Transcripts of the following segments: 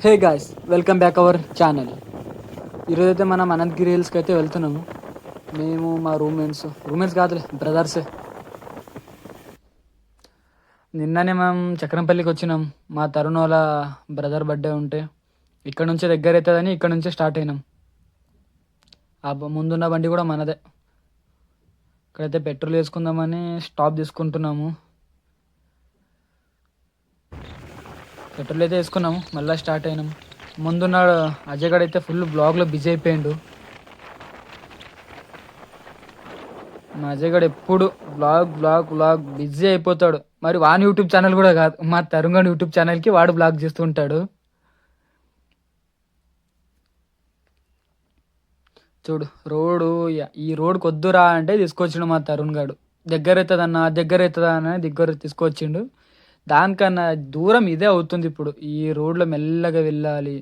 Hey guys, welcome back our channel. ఈరోజైతే మనం అనంతగిరి హిల్స్కి అయితే వెళ్తున్నాము. మేము మా రూమ్మేట్స్ కాదులే, బ్రదర్సే. నిన్ననే మనం చక్రంపల్లికి వచ్చినాం. మా తరుణ్ వాళ్ళ బ్రదర్ బర్త్డే ఉంటే ఇక్కడ నుంచే దగ్గర అవుతుందని ఇక్కడ నుంచే స్టార్ట్ అయినాం. ముందున్న బండి కూడా మనదే. ఇక్కడైతే పెట్రోల్ వేసుకుందామని స్టాప్ తీసుకుంటున్నాము. పెట్రోల్ అయితే వేసుకున్నాము, మళ్ళీ స్టార్ట్ అయినాం. ముందున్నాడు అజయ్ గడ్ అయితే ఫుల్ బ్లాగ్లో బిజీ అయిపోయిండు. మా అజయ్ గడ్ ఎప్పుడు బ్లాగ్ బిజీ అయిపోతాడు. మరి వాని యూట్యూబ్ ఛానల్ కూడా కాదు, మా తరుణ్ గడ్ యూట్యూబ్ ఛానల్కి వాడు బ్లాగ్ చేస్తూ ఉంటాడు. చూడు ఈ రోడ్కి వద్దురా అంటే తీసుకొచ్చిండు మా తరుణ్ గడు. దగ్గర అవుతుందా అని దగ్గర తీసుకొచ్చిండు. దానికన్నా దూరం ఇదే అవుతుంది. ఇప్పుడు ఈ రోడ్లో మెల్లగా వెళ్ళాలి.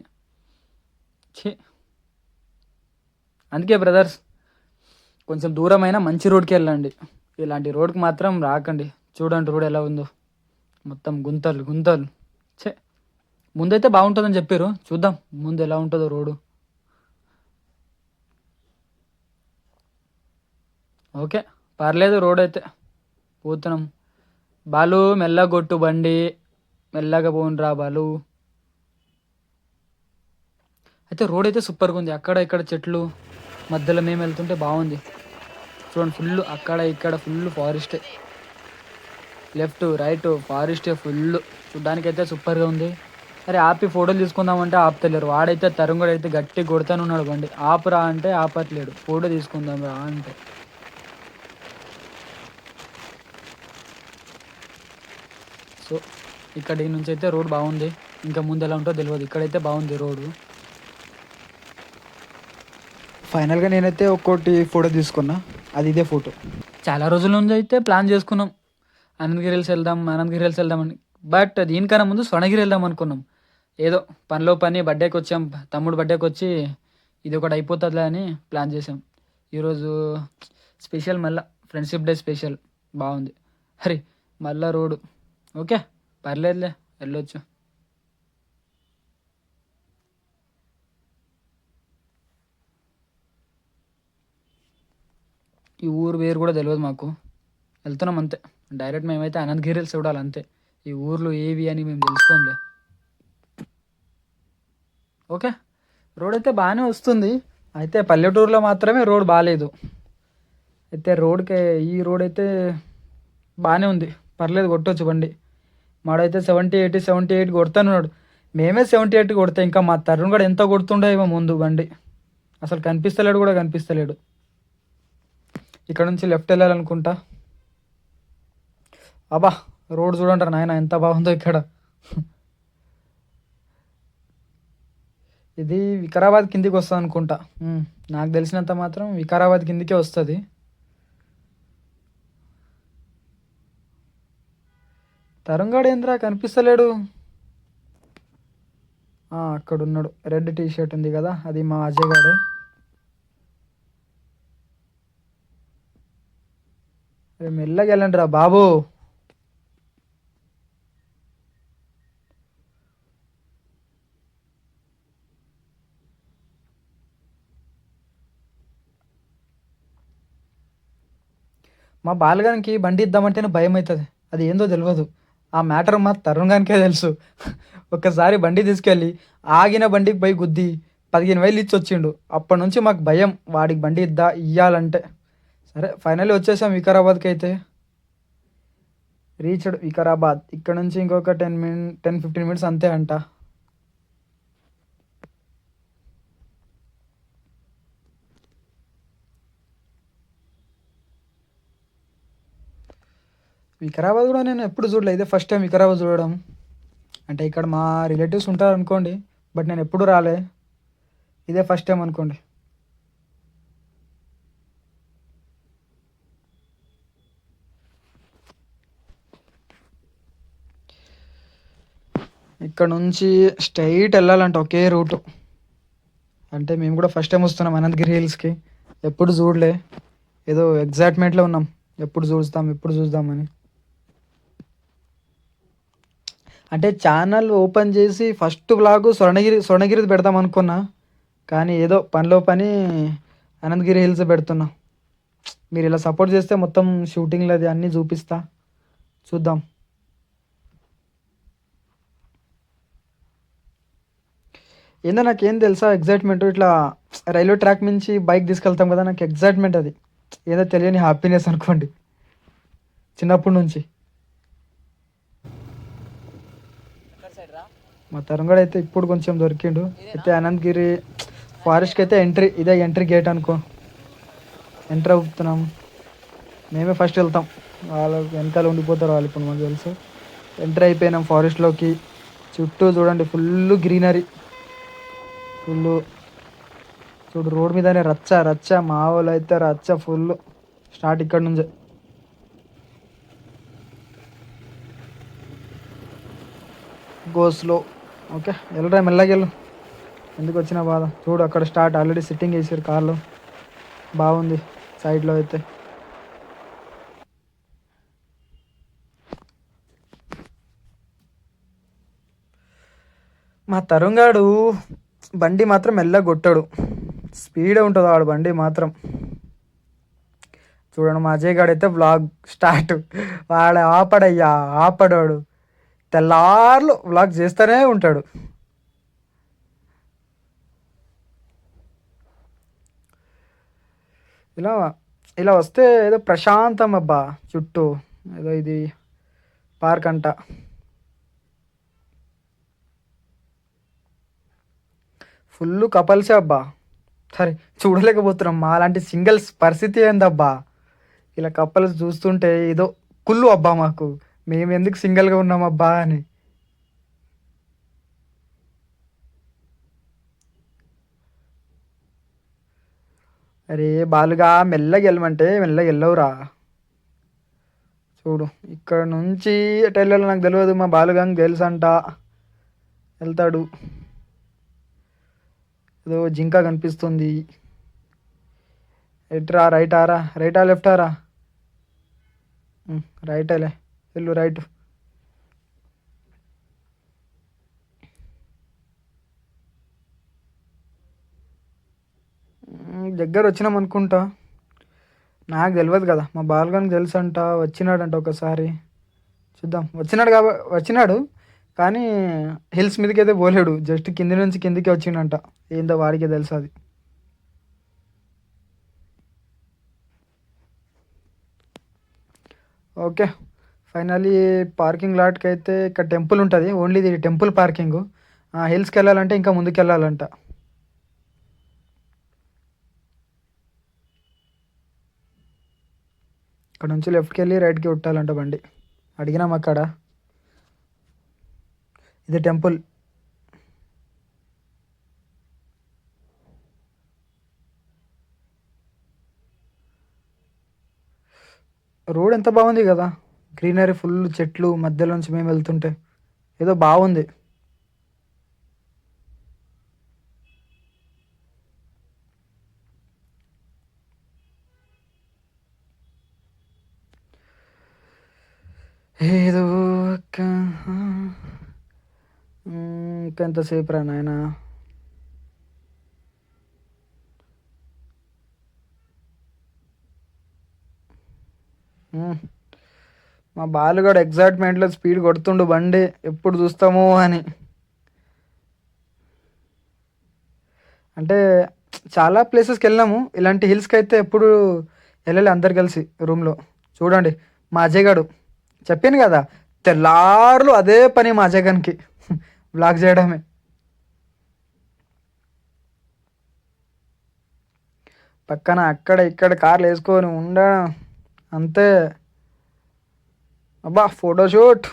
అందుకే బ్రదర్స్, కొంచెం దూరమైనా మంచి రోడ్కి వెళ్ళండి. ఇలాంటి రోడ్కి మాత్రం రాకండి. చూడండి రోడ్ ఎలా ఉందో, మొత్తం గుంతలు. ఛే, ముందైతే బాగుంటుందని చెప్పారు. చూద్దాం ముందు ఎలా ఉంటుందో రోడ్డు. ఓకే, పర్లేదు. రోడ్ అయితే పోతున్నాం. బాలు మెల్లగా కొట్టు బండి, మెల్లగా పోనురా బాలు. అయితే రోడ్ అయితే సూపర్గా ఉంది. అక్కడ ఇక్కడ చెట్లు మధ్యలో మేము వెళ్తుంటే బాగుంది. చూడండి, ఫుల్ అక్కడ ఇక్కడ ఫుల్ ఫారెస్టే. లెఫ్ట్ రైట్ ఫారెస్టే ఫుల్. చూడ్డానికైతే సూపర్గా ఉంది. అరే ఆపి ఫోటోలు తీసుకుందామంటే ఆపుతలేరు. వాడైతే తరుణ్ కూడా అయితే గట్టి కొడతానే ఉన్నాడు బండి. ఆపురా అంటే ఆపట్లేడు. ఫోటో తీసుకుందాం రా అంటే. సో ఇక్కడి నుంచి అయితే రోడ్ బాగుంది. ఇంకా ముందు ఎలా ఉంటుందో తెలియదు. ఇక్కడైతే బాగుంది రోడ్డు. ఫైనల్గా నేనైతే ఒక్కోటి ఫోటో తీసుకున్నా. అది ఇదే ఫోటో. చాలా రోజుల నుంచి అయితే ప్లాన్ చేసుకున్నాం అనంతగిరి హిల్స్ వెళ్దామని. బట్ దీనికన్నా ముందు స్వర్ణగిరి వెళ్దాం అనుకున్నాం. ఏదో పనిలో పని బర్త్డేకి వచ్చాం, తమ్ముడు బర్త్డేకి వచ్చి ఇది ఒకటి అయిపోతుందిలే అని ప్లాన్ చేసాం. ఈరోజు స్పెషల్, మళ్ళీ ఫ్రెండ్షిప్ డే స్పెషల్. బాగుంది. హరి మళ్ళా రోడ్డు ఓకే, పర్లేదులే, వెళ్ళొచ్చు. ఈ ఊరు వేరు కూడా తెలియదు మాకు. వెళ్తున్నాం అంతే. డైరెక్ట్ మేమైతే అనంతగిరి హిల్స్ చూడాలి అంతే. ఈ ఊర్లో ఏవి అని మేము తెలుసుకోంలే. ఓకే, రోడ్ అయితే బాగానే వస్తుంది. అయితే పల్లెటూరులో మాత్రమే రోడ్ బాగాలేదు. అయితే ఈ రోడ్ అయితే బాగానే ఉంది, పర్లేదు, కొట్టవచ్చు బండి. మాడైతే 70 80 78 కొడతానున్నాడు. మేమే 78 కొడతాం. ఇంకా మా తరుణ్ కూడా ఎంత కొడుతుండో ఏమో ముందు బండి. అసలు కనిపిస్తలేడు. ఇక్కడ నుంచి లెఫ్ట్ వెళ్ళాలనుకుంటా. అబ్బా, రోడ్ చూడంటారు నాయన ఎంత బాగుందో ఇక్కడ. ఇది వికారాబాద్ కిందికి వస్తుంది అనుకుంటా. నాకు తెలిసినంత మాత్రం వికారాబాద్ కిందికే వస్తుంది. తరుణ్ ఏంద్రా కనిపిస్తలేడు. అక్కడ ఉన్నాడు. రెడ్ టీ షర్ట్ ఉంది కదా, అది మా అజయ్ గాడే. మెల్లగా వెళ్ళండి రా బాబు. మా బాలగానికి బండి ఇద్దామంటేనే భయం అవుతుంది. అది ఏందో తెలియదు. ఆ మ్యాటర్ మా తరుణ్ గానికే తెలుసు. ఒక్కసారి బండి తీసుకెళ్ళి ఆగిన బండికి పోయి గుద్ది 15,000 ఇచ్చి వచ్చిండు. అప్పటి నుంచి మాకు భయం, వాడికి బండి ఇయ్యాలంటే. సరే ఫైనల్లీ వచ్చేసాం వికారాబాద్కి. అయితే రీచ్డ్ వికారాబాద్. ఇక్కడ నుంచి ఇంకొక 10-15 మినిట్స్ అంతే అంట. వికారాబాద్ కూడా నేను ఎప్పుడు చూడలేదు. ఇదే ఫస్ట్ టైం వికారాబాద్ చూడడం. అంటే ఇక్కడ మా రిలేటివ్స్ ఉంటారు అనుకోండి, బట్ నేను ఎప్పుడు రాలే. ఇదే ఫస్ట్ టైం అనుకోండి. ఇక్కడ నుంచి స్ట్రైట్ వెళ్ళాలంట, ఒకే రూటు. అంటే మేము కూడా ఫస్ట్ టైం వస్తున్నాం అనంతగిరి హిల్స్కి. ఎప్పుడు చూడలే. ఏదో ఎగ్జైట్మెంట్లో ఉన్నాం, ఎప్పుడు చూద్దామని. అంటే ఛానల్ ఓపెన్ చేసి ఫస్ట్ వ్లాగ్ స్వర్ణగిరిది పెడదాం అనుకున్నా. కానీ ఏదో పనిలో పని అనంతగిరి హిల్స్ పెడుతున్నా. మీరు ఇలా సపోర్ట్ చేస్తే మొత్తం షూటింగ్లు అది అన్నీ చూపిస్తా. చూద్దాం. ఏందో నాకేం తెలుసా ఎగ్జైట్మెంట్, ఇట్లా రైల్వే ట్రాక్ నుంచి బైక్ తీసుకెళ్తాం కదా, నాకు ఎగ్జైట్మెంట్ అది. ఏదో తెలియని హ్యాపీనెస్ అనుకోండి, చిన్నప్పటి నుంచి. మా తరుణ్ అయితే ఇప్పుడు కొంచెం దొరికిండు. అయితే అనంతగిరి ఫారెస్ట్కి అయితే ఎంట్రీ, ఇదే ఎంట్రీ గేట్ అనుకో. ఎంటర్ అవుతున్నాం. మేమే ఫస్ట్ వెళ్తాం, వాళ్ళ వెనకాల ఉండిపోతారు వాళ్ళు. ఇప్పుడు మాకు తెలుసు. ఎంటర్ అయిపోయినాం ఫారెస్ట్లోకి. చుట్టూ చూడండి ఫుల్ గ్రీనరీ. ఫుల్ చూడు, రోడ్ మీదనే రచ్చ రచ్చ. మా వాళ్ళు అయితే రచ్చ ఫుల్. స్టార్ట్ ఇక్కడ నుంచే. గోస్లో ఓకే, వెళ్ళరా మెల్లగా వెళ్ళు. ఎందుకు వచ్చిన బాధ. చూడు అక్కడ స్టార్ట్, ఆల్రెడీ సిట్టింగ్ వేసారు కార్లో. బాగుంది సైడ్లో అయితే. మా తరుణ్గాడు బండి మాత్రం మెల్లగా కొట్టాడు. స్పీడే ఉంటుంది వాడు బండి మాత్రం. చూడండి మా అజయ్ గాడు అయితే వ్లాగ్ స్టార్ట్. వాడు ఆపడయ్యా, ఆపడాడు. తెల్లార్లు వ్లాగ్ చేస్తూనే ఉంటాడు. ఇలా ఇలా వస్తే ఏదో ప్రశాంతం అబ్బా. చుట్టూ ఏదో ఇది పార్క్ అంట. ఫుల్ కపల్సే అబ్బా. సరే చూడలేకపోతున్నాం, మా లాంటి సింగిల్స్ పరిస్థితి ఏందబ్బా. ఇలా కప్పల్స్ చూస్తుంటే ఏదో కుళ్ళు అబ్బా మాకు. మేము ఎందుకు సింగిల్గా ఉన్నామబ్బా అని. అరే బాలుగా మెల్లగా వెళ్ళమంటే మెల్లగా వెళ్ళవురా. చూడు ఇక్కడ నుంచి ఎటు వెళ్ళాలో నాకు తెలియదు. మా బాలుగాంగ్ తెలుసు అంట, వెళ్తాడు. ఏదో జింక కనిపిస్తుంది. ఎట్రా, రైట్ ఆరా, రైటా లెఫ్ట్ ఆరా? రైటేలే, వెళ్ళు రైట్. దగ్గర వచ్చినాం అనుకుంటా. నాకు తెలియదు కదా, మా బాలుగానికి తెలుసు అంట. వచ్చినాడంట ఒకసారి. చూద్దాం. వచ్చినాడు కానీ హిల్స్ మీదకి అయితే పోలేడు. జస్ట్ కింది నుంచి కిందికి వచ్చిండంట. ఏందో వాడికే తెలుసు అది. ఓకే, ఫైనలీ పార్కింగ్ లాట్కి అయితే ఇక్కడ టెంపుల్ ఉంటుంది. ఓన్లీ ఇది టెంపుల్ పార్కింగ్. హిల్స్కి వెళ్ళాలంటే ఇంకా ముందుకు వెళ్ళాలంట. ఇక్కడ నుంచి లెఫ్ట్కి వెళ్ళి రైట్కి కొట్టాలంట బండి. అడిగినాం అక్కడ. ఇది టెంపుల్. రోడ్ ఎంత బాగుంది కదా, గ్రీనరీ ఫుల్, చెట్లు మధ్యలోంచి మేము వెళ్తుంటే ఏదో బాగుంది. ఏదో ఇంకా ఎంతసేపు రా నాయనా. మా బాలుగాడు ఎగ్జైట్మెంట్లో స్పీడ్ కొడుతుండు బండి, ఎప్పుడు చూస్తాము అని. అంటే చాలా ప్లేసెస్కి వెళ్ళాము, ఇలాంటి హిల్స్కి అయితే ఎప్పుడు వెళ్ళాలి అందరు కలిసి రూమ్లో. చూడండి మా అజయ్ గాడు, చెప్పాను కదా తెల్లార్లు అదే పని మా అజయ్ గానికి, బ్లాగ్ చేయడమే. పక్కన అక్కడ ఇక్కడ కార్లు వేసుకొని ఉండడం అంతే. అబ్బా ఫోటోషూట్.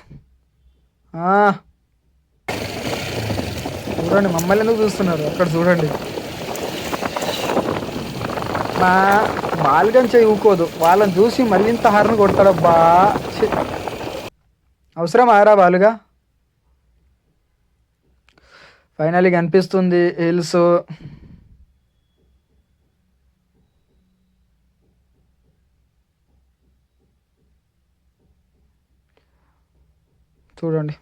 చూడండి మమ్మల్ని ఎందుకు చూస్తున్నారు అక్కడ చూడండి. మా బాల్గన్ చేయి ఊకోదు, వాళ్ళని చూసి మరింత హార్న్ కొడతాడబ్బా. అవసరం ఆరా బాలుగా. ఫైనలీ కనిపిస్తుంది హిల్స్. చూడండి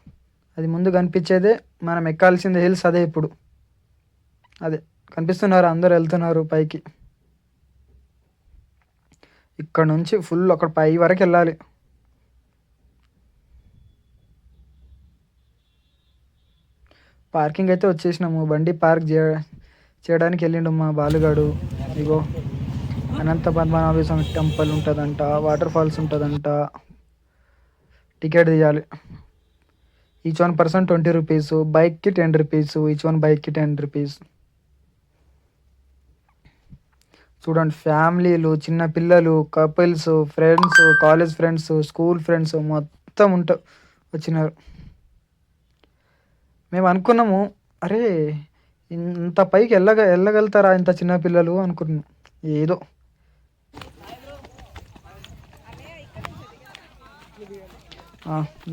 అది ముందు కనిపించేదే మనం ఎక్కాల్సింది హిల్స్ అదే ఇప్పుడు. అదే కనిపిస్తున్నారు, అందరు వెళ్తున్నారు పైకి. ఇక్కడ నుంచి ఫుల్ అక్కడ పై వరకు వెళ్ళాలి. పార్కింగ్ అయితే వచ్చేసినాము. బండి పార్క్ చేయడానికి వెళ్ళిండు మా బాలుగాడు. ఇగో అనంత పద్మనాభ స్వామి టెంపుల్ ఉంటుందంట, వాటర్ ఫాల్స్ ఉంటుందంట. టికెట్ తీయాలి. ఈచ్ వన్ పర్సన్ 20 రూపీస్, బైక్కి 10 రూపీస్, ఈచ్ వన్ బైక్కి 10 రూపీస్. చూడండి, ఫ్యామిలీలు, చిన్న పిల్లలు, couples, friends, college friends, school friends మొత్తం వచ్చినారు. మేము అనుకున్నాము, అరే ఇంత పైకి వెళ్ళగలుగుతారా ఇంత చిన్న పిల్లలు అనుకున్నాం. ఏదో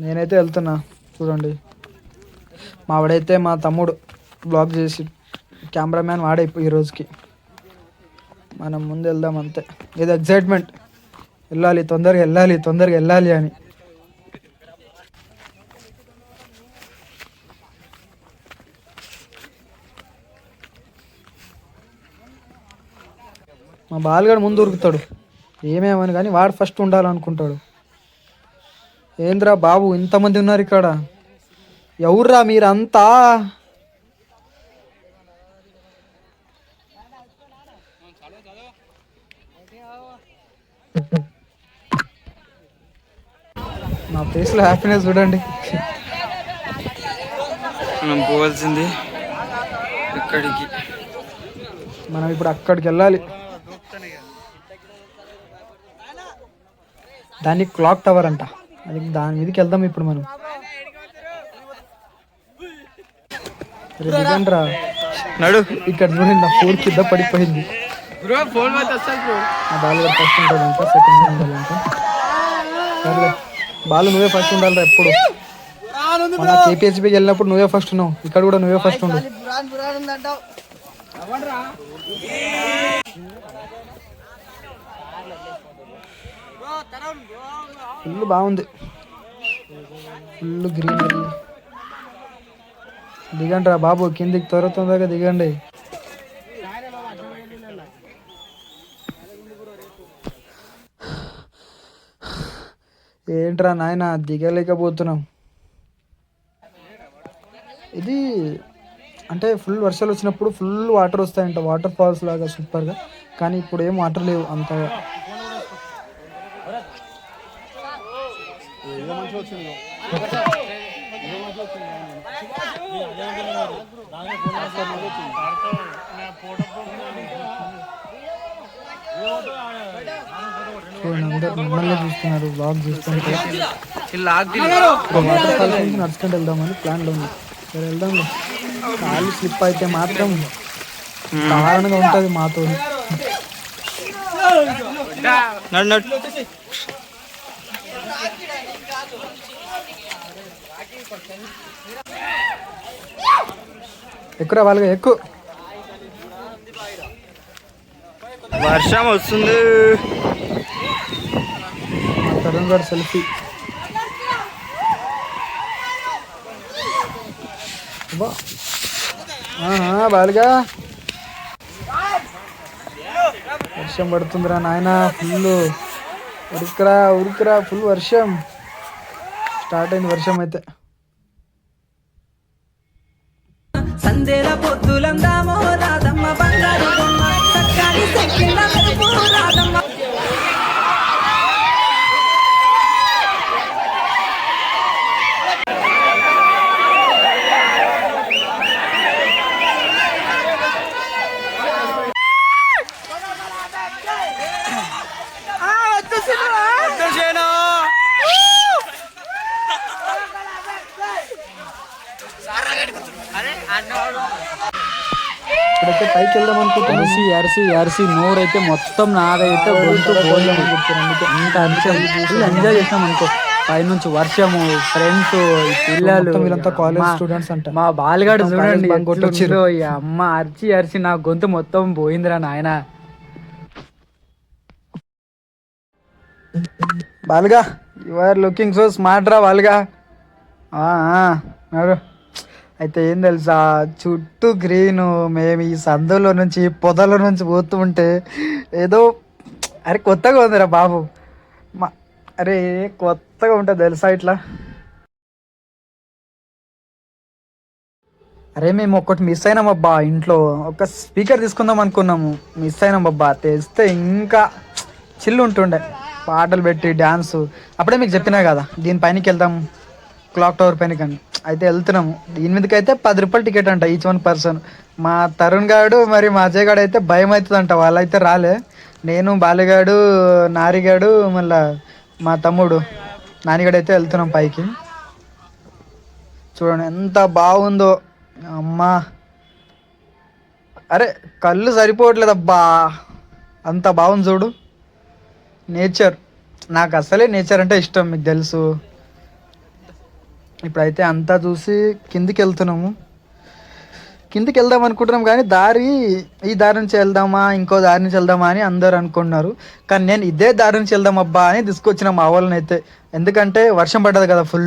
నేనైతే వెళ్తున్నా. చూడండి, మావాడైతే మా తమ్ముడు బ్లాగ్ చేసి కెమెరామ్యాన్ వాడే ఈ రోజుకి. మనం ముందు వెళ్దాం అంతే. ఏదో ఎగ్జైట్మెంట్, తొందరగా వెళ్ళాలి అని. మా బాలుగాడు ముందు ఉరుకుతాడు ఏమేమని, కానీ వాడు ఫస్ట్ ఉండాలనుకుంటాడు. ఏంద్రా బాబు ఇంతమంది ఉన్నారు ఇక్కడ, ఎవర్రా మీరంతా? నా ఫేస్లో హ్యాపీనెస్ చూడండి. మనం పోవాల్సింది ఎక్కడికి? మనం ఇప్పుడు అక్కడికి వెళ్ళాలి. దాన్ని క్లాక్ టవర్ అంట. అది దాని మీదకి వెళ్దాం ఇప్పుడు మనం. దిగండ్రా నడు. ఇక్కడ చూడండి, నా ఫోన్ కింద పడిపోయింది. బాలు ఫస్ట్ ఉంటుందంట, సెకండ్ ఉండాలంట. సరే బాలు, నువ్వే ఫస్ట్ ఉండాలిరా ఎప్పుడు. మన కేపీహెచ్బికి వెళ్ళినప్పుడు నువ్వే ఫస్ట్ ఉన్నావు, ఇక్కడ కూడా నువ్వే ఫస్ట్ ఉండు. ఫుల్ బాగుంది, ఫుల్ గ్రీనరీ. దిగండి రా బాబు, కిందికి తొందరగా దిగండి. ఏంట్రా నాయన దిగలేకపోతున్నాం. ఇది అంటే ఫుల్ వర్షాలు వచ్చినప్పుడు ఫుల్ వాటర్ వస్తాయంట, వాటర్ ఫాల్స్ లాగా సూపర్గా. కానీ ఇప్పుడు ఏం వాటర్ లేవు అంతగా. అందరు మమ్మల్ని చూస్తున్నారు, బ్లాగ్ చూస్తుంటే. వాటర్ ఫాల్స్ నుంచి నడుచుకుంటూ వెళ్దామని ప్లాన్లో ఉంది. సరే వెళ్దాం. కాలు స్లిప్ అయితే మాత్రం కారణంగా ఉంటుంది మాతో. ఎక్కువ వాళ్ళగా ఎక్కువ వర్షం వస్తుంది. తరుణ్ గారు సెల్ఫీ. బాలుగా వర్షం పడుతుందిరా నాయన, ఫుల్ ఉరికిరా ఫుల్ వర్షం స్టార్ట్ అయింది. వర్షం అయితే సందేల పొద్దులందామో రాదమ్మ బంగారు బొమ్మ చక్కని సెక్కిన మెరుపు రాదమ్మ. ఇప్పుడైతే పైకి వెళ్దాం అనుకుంటున్నాను. అరిసి నోరైతే మొత్తం నాదైతే గొంతు పోయామని చెప్తారు. అందుకే అంత అరిసి ఎంజాయ్ చేసాం అనుకో. పైనుంచి వర్షము, ఫ్రెండ్స్, పిల్లలు, వీళ్ళంతా కాలేజ్ స్టూడెంట్స్ అంట. మా బాలుగాడు చూడండి అమ్మ అరిచి నా గొంతు మొత్తం పోయిందిరా నాయన. బాలుగా you are looking so smart రా బాలుగా. నడు. అయితే ఏం తెలుసా, చుట్టూ గ్రీను, మేము ఈ సందులో నుంచి పొదల నుంచి పోతూ ఉంటే ఏదో అరే కొత్తగా ఉందిరా బాబు. మా అరే కొత్తగా ఉంటుంది తెలుసా ఇట్లా. అరే మేము ఒక్కటి మిస్ అయినాం అబ్బా, ఇంట్లో ఒక స్పీకర్ తీసుకుందాం అనుకున్నాము, మిస్ అయినాం అబ్బా. తెస్తే ఇంకా చిల్లు ఉంటుండే, పాటలు పెట్టి డ్యాన్స్. అప్పుడే మీకు చెప్పినా కదా దీనిపైనకి వెళ్దాం, క్లాక్ టవర్ పైన కానీ. అయితే వెళ్తున్నాము, దీని మీదకి అయితే 10 రూపాయలు టికెట్ అంట ఈచ్ వన్ పర్సన్. మా తరుణ్ గాడు మరి మా అజయ్ గాడు అయితే భయం అవుతుందంట, వాళ్ళైతే రాలే. నేను బాలుగాడు, నారిగాడు, మళ్ళా మా తమ్ముడు నానిగాడు అయితే వెళ్తున్నాం పైకి. చూడండి ఎంత బాగుందో అమ్మా. అరే కళ్ళు సరిపోవట్లేదబ్బా, అంత బాగుంది చూడు నేచర్. నాకు అసలే నేచర్ అంటే ఇష్టం, మీకు తెలుసు. ఇప్పుడైతే అంతా చూసి కిందికి వెళ్తున్నాము. కిందికి వెళ్దాం అనుకుంటున్నాం కానీ దారి, ఈ దారి నుంచి వెళ్దామా ఇంకో దారి నుంచి వెళ్దామా అని అందరు అనుకున్నారు. కానీ నేను ఇదే దారి నుంచి వెళ్దాం అబ్బా అని తీసుకొచ్చిన మా వాళ్ళని అయితే. ఎందుకంటే వర్షం పడ్డది కదా, ఫుల్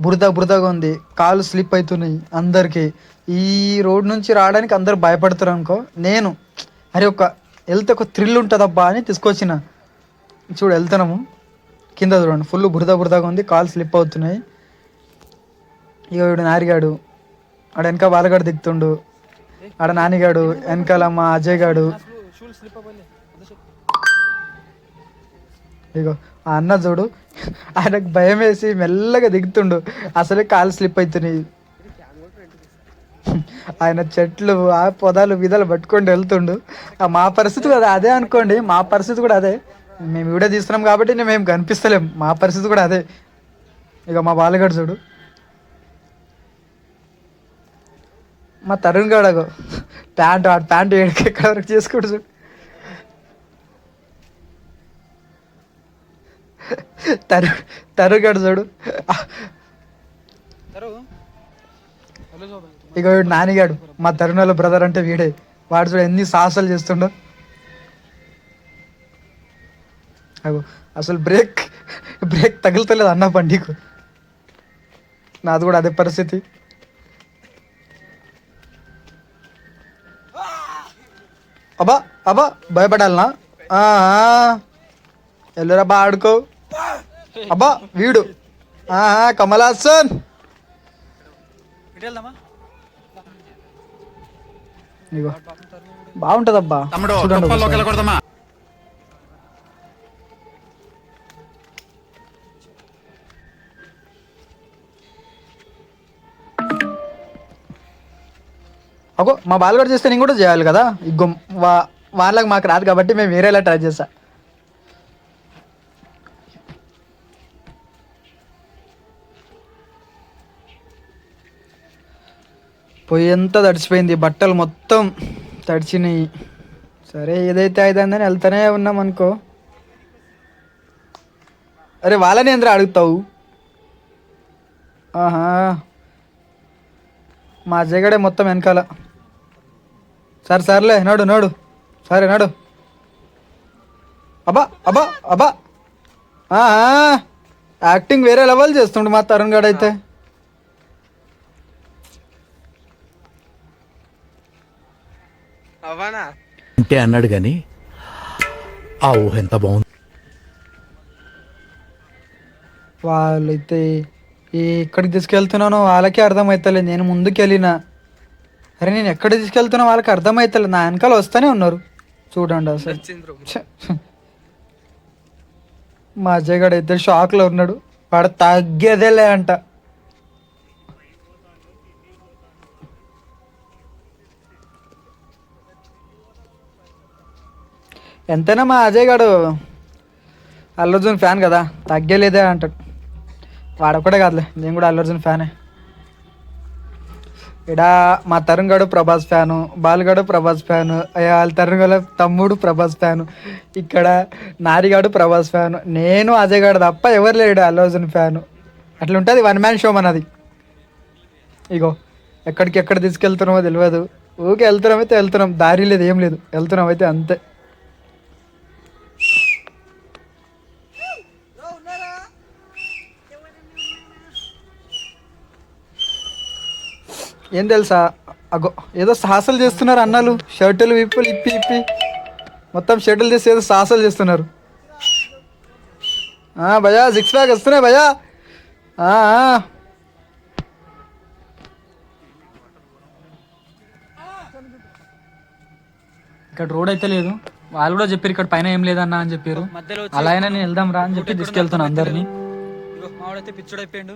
బురదగా ఉంది, కాళ్ళు స్లిప్ అవుతున్నాయి అందరికీ. ఈ రోడ్ నుంచి రావడానికి అందరు భయపడతారు అనుకో. నేను అరే వెళ్తే ఒక థ్రిల్ ఉంటుందబ్బా అని తీసుకొచ్చిన. చూడు వెళ్తున్నాము, కింద చూడండి ఫుల్ బురదగా ఉంది, కాళ్ళు స్లిప్ అవుతున్నాయి. ఇక వీడు నారిగాడు ఆడ వెనక బాలగాడు దిగుతుండు, ఆడ నానిగాడు వెనకాల మా అజయ్ గాడు. ఇగో ఆ అన్న చూడు, ఆయనకు భయం వేసి మెల్లగా దిగుతుండు, అసలే కాలు స్లిప్ అవుతున్నాయి. ఆయన చెట్లు ఆ పొదాలు విధాలు పట్టుకొని వెళ్తుండు. మా పరిస్థితి కూడా అదే అనుకోండి, మా పరిస్థితి కూడా అదే. మేము వీడియో తీస్తున్నాం కాబట్టి మేము కనిపిస్తలేం, మా పరిస్థితి కూడా అదే. ఇక మా బాలగాడు చూడు, మా తరుణ్ గడగో ప్యాంటు ఎక్కడ వరకు చేసుకుంటు చూడు. తరుణ్ గడు చూడు. ఇక వీడు నానిగాడు, మా తరుణ్ బ్రదర్ అంటే వీడే. వాడు చూడు ఎన్ని సాహసాలు చేస్తుండో. అగో అసలు బ్రేక్ తగులుతలేదు అన్న బండికు. నాది కూడా అదే పరిస్థితి. అబ్బా భయపడాలనా? ఎల్లురా బా ఆడుకో. అబ్బా వీడు కమల్ హాసన్. ఇగో బాగుంటదబ్బా చూడండి. అగో మా బాలుగారు చేస్తే నేను కూడా చేయాలి కదా. ఇగో వాళ్ళకి మాకు రాదు కాబట్టి మేము వేరేలా ట్రై చేస్తా. పొయ్యి ఎంత తడిచిపోయింది, బట్టలు మొత్తం తడిచినాయి. సరే ఏదైతే అయిపోయిందని వెళ్తానే ఉన్నాం అనుకో. అరే వాళ్ళని ఎందుకు అడుగుతావు? ఆహా మా జగడే మొత్తం వెనకాల. సర్లే నడు సరే నడు. అబ్బా యాక్టింగ్ వేరే లెవెల్ చేస్తుండు మా తరుణ్ గడు అయితే. అంటే అన్నాడు కానీ ఆ ఊహ ఎంత బాగుంది. వాళ్ళైతే ఎక్కడికి తీసుకెళ్తున్నానో వాళ్ళకే అర్థమవుతలేదు. నేను ముందుకు వెళ్ళినా, అరే నేను ఎక్కడ తీసుకెళ్తున్నా వాళ్ళకి అర్థమవుతలేదు. నా వెనకాల వస్తూనే ఉన్నారు చూడండి. అసలు మా అజయ్ గడు అయితే షాక్లో ఉన్నాడు, వాడు తగ్గేదేలే అంట. ఎంతైనా మా అజయ్ గాడు అల్లు అర్జున్ ఫ్యాన్ కదా, తగ్గలేదే అంటాడు. వాడొక్కడే కాదులే, నేను కూడా అల్లు అర్జున్ ఫ్యానే. ఇక్కడ మా తరుణ్ గడు ప్రభాస్ ఫ్యాను, బాలుగాడు ప్రభాస్ ఫ్యాను, వాళ్ళ తరుణ్ గల తమ్ముడు ప్రభాస్ ఫ్యాను, ఇక్కడ నారిగాడు ప్రభాస్ ఫ్యాను, నేను అజయ్ గాడు తప్ప ఎవరు లేడు అల్లు అర్జున్ ఫ్యాను. అట్లా ఉంటుంది వన్ మ్యాన్ షో మనది. ఇగో ఎక్కడ తీసుకెళ్తున్నామో తెలియదు, ఊకే వెళ్తున్నామైతే వెళ్తున్నాం, దారి లేదు ఏం లేదు, వెళ్తున్నాం అయితే అంతే. ఏం తెలుసా, అగో ఏదో సాహసాలు చేస్తున్నారు అన్నలు, షర్టులు విప్పులు ఇప్పి ఇప్పి మొత్తం షర్టులు తీసి ఏదో సాహసాలు చేస్తున్నారు. భయా 6 ప్యాక్ వస్తున్నాయి భయా. ఇక్కడ రోడ్ అయితే లేదు, వాళ్ళు కూడా చెప్పారు ఇక్కడ పైన ఏం లేదన్నా అని చెప్పారు. అలా అయినా నేను వెళ్దాం రా అని చెప్పి తీసుకెళ్తున్నా అందరినీ. మావాడైతే పిచ్చుడు అయిపోయాడు,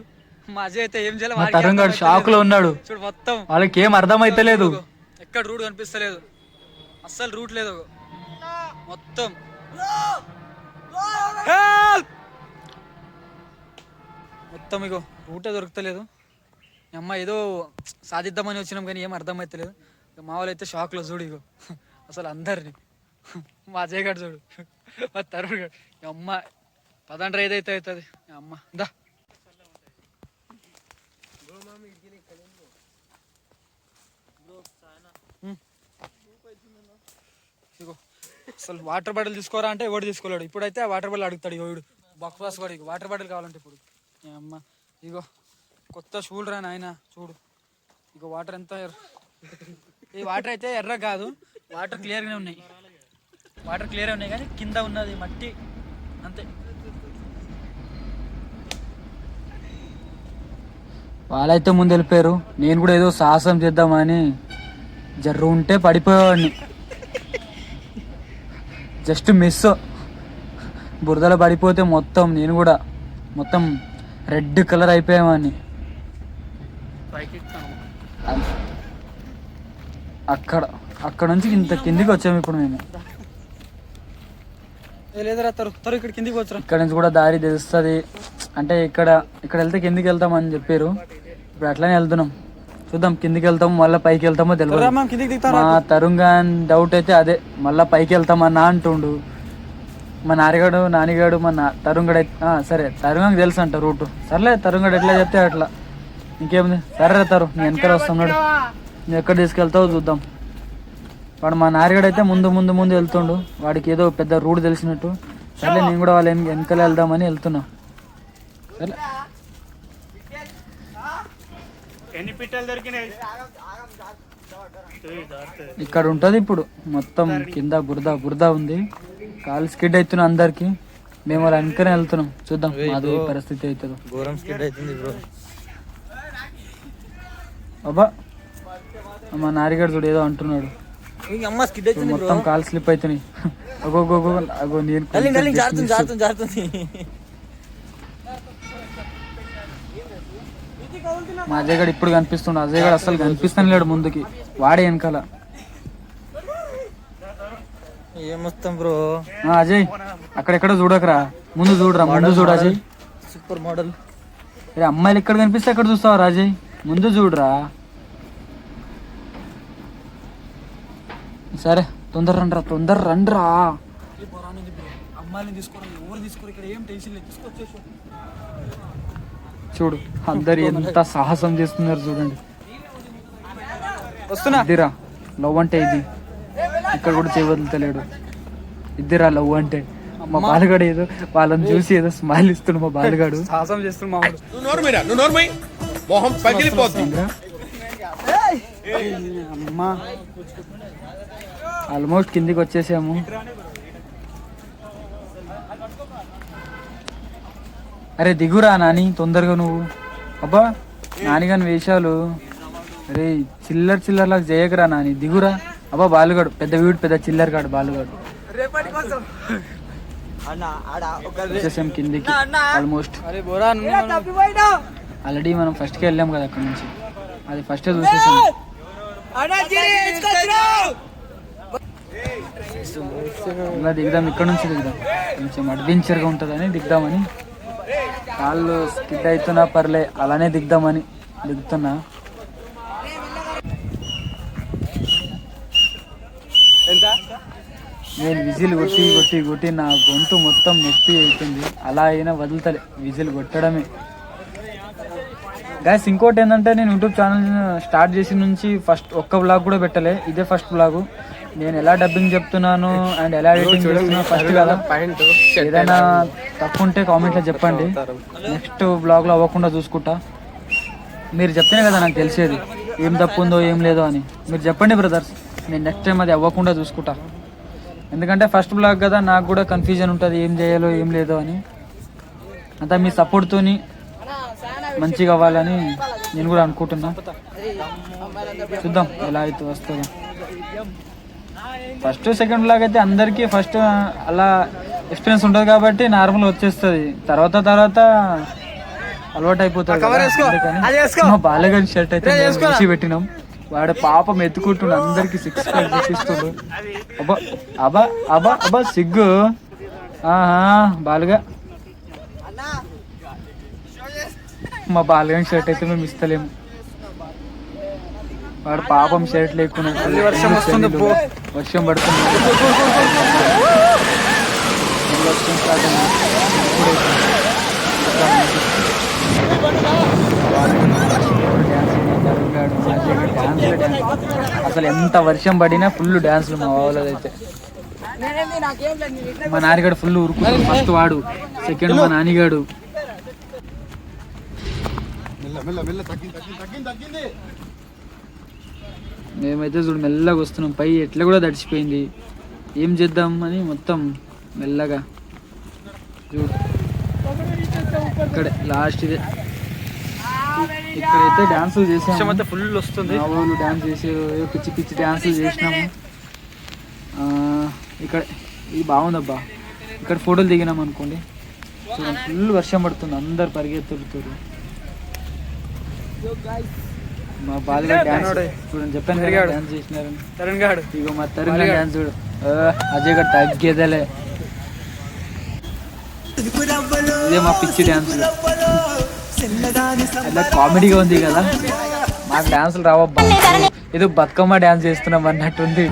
మా అజయ్ అయితే ఏం చేయాలి, మా తరుణ్ గారు షాక్ లో ఉన్నాడు, చూడు మొత్తం వాళ్ళకి ఏం అర్థం అయితే లేదు. ఎక్కడ రూట్ కనిపిస్తలేదు, అస్సలు రూట్ లేదు మొత్తం. మొత్తం ఇగో రూటే దొరుకుతలేదు. అమ్మ ఏదో సాధిద్దామని వచ్చినాం కానీ ఏం అర్థం అయితే లేదు. మా వాళ్ళు అయితే షాక్లో చూడు ఇగో అసలు అందరినీ. మా అజయ్ గారు చూడు, మా తరుణ్ గారు. అమ్మ 15 అయితే అవుతుంది అమ్మ. దా ఇగో అసలు వాటర్ బాటిల్ తీసుకోరా అంటే ఎవడు తీసుకోలేడు. ఇప్పుడైతే ఆ వాటర్ బాటిల్ అడుగుతాడు ఇగో వీడు బాక్స్ బాక్స్ కూడా. ఇగో వాటర్ బాటిల్ కావాలంటే ఇప్పుడు అమ్మ ఇగో కొత్త షూలు రా నాయన చూడు. ఇగో వాటర్ ఎంత ఈ వాటర్ అయితే ఎర్ర కాదు, వాటర్ క్లియర్గానే ఉన్నాయి, వాటర్ క్లియర్ ఉన్నాయి కానీ కింద ఉన్నది మట్టి అంతే. వాళ్ళైతే ముందు వెళ్ళిపోయారు, నేను కూడా ఏదో సాహసం చేద్దామని జర్రు ఉంటే పడిపోయేవాడిని. జస్ట్ మిస్, బురదలో పడిపోతే మొత్తం నేను కూడా మొత్తం రెడ్ కలర్ అయిపోయామని. అక్కడ నుంచి ఇంత కిందికి వచ్చాము ఇప్పుడు మేము. లేదరా తరు ఇక్కడ కిందికి వచ్చరా. ఇక్కడ నుంచి కూడా దారి తెలుస్తుంది అంటే ఇక్కడ వెళ్తే కిందికి వెళ్తామని చెప్పారు. ఇప్పుడు అట్లానే వెళ్తున్నాం, చూద్దాం కిందికి వెళ్తాము మళ్ళీ పైకి వెళ్తామో తెలియదు. మా తరుణ్ గాని డౌట్ అయితే అదే, మళ్ళీ పైకి వెళ్తామన్నా అంటుండు. మా నానిగాడు మా తరుణ్ గడు అయితే సరే తరుణ్ తెలుసు అంట రూటు. సర్లే తరుణ్ గడు ఎట్లా చెప్తే అట్లా, ఇంకేముంది. సరే తరు నీ వెనకాల వస్తున్నాడు, నువ్వు ఎక్కడ తీసుకెళ్తావో చూద్దాం. వాడు మా నారిగాడు అయితే ముందు ముందు ముందు వెళ్తుండు, వాడికి ఏదో పెద్ద రూట్ తెలిసినట్టు. సర్లే నేను కూడా వాళ్ళ వెనకాల వెళ్దామని వెళ్తున్నా. సరే ఇక్కడ ఉంటుంది ఇప్పుడు మొత్తం కింద బురద ఉంది. కాలు స్కిడ్ అవుతున్నా అందరికి, మేము వాళ్ళ వెనకనే వెళ్తున్నాం. చూద్దాం మాది పరిస్థితి అవుతుందో. అబ్బా మా నారిగాడు చూడు ఏదో అంటున్నాడు, మొత్తం కాలు స్లిప్ అవుతున్నాయి. అగో నేను మా అజయ్ గడు ఇప్పుడు కనిపిస్తుండు. అజయ్ గడు అసలు కనిపిస్తాను లేడు ముందుకి, వాడే వెనకాల. ఏమొస్తాం బ్రో అజయ్ అక్కడెక్కడ చూడకరా, ముందు చూడరా, ముందు చూడు అజయ్. Super model. అమ్మాయిలు ఎక్కడ కనిపిస్తే అక్కడ చూస్తావా అజయ్, ముందు చూడరా. సరే తొందర రండ్రా. అమ్మాయిని తీసుకోరా, ఎవరు తీసుకోరు, ఇక్కడ ఏం టెన్షన్ లేదు, తీసుకొచ్చేసి. చూడు అందరు ఎంత సాహసం చేస్తున్నారు చూడండి. వస్తున్నా. ఇద్దిరా లవ్ అంటే ఇది, ఇక్కడ కూడా చేయవదులుతలేడు. ఇద్దిరా లవ్ అంటే. మా బాలుగాడు ఏదో వాళ్ళని చూసి ఏదో స్మైల్ ఇస్తున్నాడు మా బాలుగాడు. సాహసం చేస్తున్నా అమ్మా ఆల్మోస్ట్ కిందికి వచ్చేసాము. అరే దిగురా నాని తొందరగా నువ్వు. అబ్బా నానిగాని వేషాలు అరే చిల్లర్లాగా చేయకరా నాని, దిగురా. అబ్బా బాలుగాడు పెద్ద చిల్లర్ కాడు బాలుగాడు. వచ్చేసాం కిందికి ఆల్మోస్ట్. ఆల్రెడీ మనం ఫస్ట్కి వెళ్ళాం కదా అక్కడ నుంచి, అది ఫస్ట్ చూసేసాం. ఇలా దిగుదాం, ఇక్కడ నుంచి దిగుదాం, కొంచెం అడ్వెంచర్గా ఉంటుందని దిగుదామని. కాళ్ళు స్కిడ్ అవుతున్నా పర్లే అలానే దిగుదామని దిగుతున్నా. నేను విజిల్ కొట్టి నా గొంతు మొత్తం నొప్పి అవుతుంది. అలా అయినా వదులుతలే, విజిల్ కొట్టడమే. గైస్ ఇంకోటి ఏంటంటే నేను యూట్యూబ్ ఛానల్ స్టార్ట్ చేసిన నుంచి ఒక్క వ్లాగ్ కూడా పెట్టలే, ఇదే ఫస్ట్ వ్లాగు. నేను ఎలా డబ్బింగ్ చెప్తున్నాను అండ్ ఎలా ఎడిటింగ్ చేస్తున్నాను ఫస్ట్ కదా. ఏదైనా తప్పు ఉంటే కామెంట్లో చెప్పండి, నెక్స్ట్ బ్లాగ్లో అవ్వకుండా చూసుకుంటా. మీరు చెప్తేనే కదా నాకు తెలిసేది. ఏం తప్పు ఉందో ఏం లేదో అని మీరు చెప్పండి బ్రదర్స్. నేను నెక్స్ట్ టైం అది అవ్వకుండా చూసుకుంటా. ఎందుకంటే ఫస్ట్ బ్లాగ్ కదా, నాకు కూడా కన్ఫ్యూజన్ ఉంటుంది ఏం చేయాలో ఏం లేదో అని. అంతా మీ సపోర్ట్తోని మంచిగా అవ్వాలని నేను కూడా అనుకుంటున్నా. చూద్దాం ఎలా అయితే వస్తుందో. ఫస్ట్ సెకండ్ బ్లాగ్ అయితే అందరికీ ఫస్ట్ అలా ఎక్స్పీరియన్స్ ఉంటుంది కాబట్టి నార్మల్ వచ్చేస్తుంది. తర్వాత అలవాటు అయిపోతుంది కదా. అందుకని మా బాలగడి షర్ట్ అయితే మేము వేసి పెట్టినాం. వాడు పాపం ఎత్తుకుంటుండు, అందరికి 6 ప్యాక్ చూపిస్తుండు. అబ్బా అబ్బా అబ్బా అబ్బా సిగ్గు. బాలుగా మా బాలగడి షర్ట్ అయితే మేము ఇస్తలేము. వాడు పాపం షర్ట్ లేకుండా వర్షం వస్తుంది, వర్షం పడుతుంది. వర్షం స్టార్ట్ అయింది. అసలు ఎంత వర్షం పడినా ఫుల్ డ్యాన్స్లు మా వాళ్ళదైతే. మా నాన్నగాడు ఫుల్ ఉరుకుతాడు. ఫస్ట్ వాడు, సెకండ్ మా నాన్నగాడు. మేమైతే చూడు మెల్లగా వస్తున్నాం. పై ఎట్లా కూడా తడిచిపోయింది. ఏం చేద్దాం అని మొత్తం మెల్లగా చూడు. ఇక్కడ లాస్ట్ ఇదే. ఇక్కడైతే డాన్సులు చేసాము. ఫుల్ వస్తుంది. మా వాళ్ళు డాన్స్ చేసారు, పిచ్చి పిచ్చి డాన్సులు చేసినాము. ఇక్కడ ఇది బాగుందబ్బా. ఇక్కడ ఫోటోలు దిగినాం అనుకోండి. చూడండి ఫుల్ వర్షం పడుతుంది, అందరు పరిగెత్తుతారు. మా బాలుగా డాన్స్ చూడండి, చెప్పాను కదా డాన్స్ చేసినారని. తరుణ్ గాడు ఇగో మా తరుణ్ డాన్స్ చూడు. అజయ్ గారు తగ్గేదలే. ఇదే మా పిచ్చి డాన్సులు. అలా కామెడీగా ఉంది కదా. మాకు డాన్సులు రావబ్బా, ఏదో బతుకమ్మ డాన్స్ చేస్తున్నాం అన్నట్టుంది.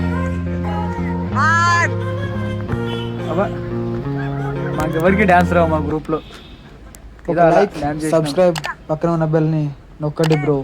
అబ్బా మాకు ఎవరికి డాన్స్ రావు మా గ్రూప్ లో. సబ్స్క్రైబ్, పక్కన ఉన్న బెల్ ని నొక్కండి బ్రో.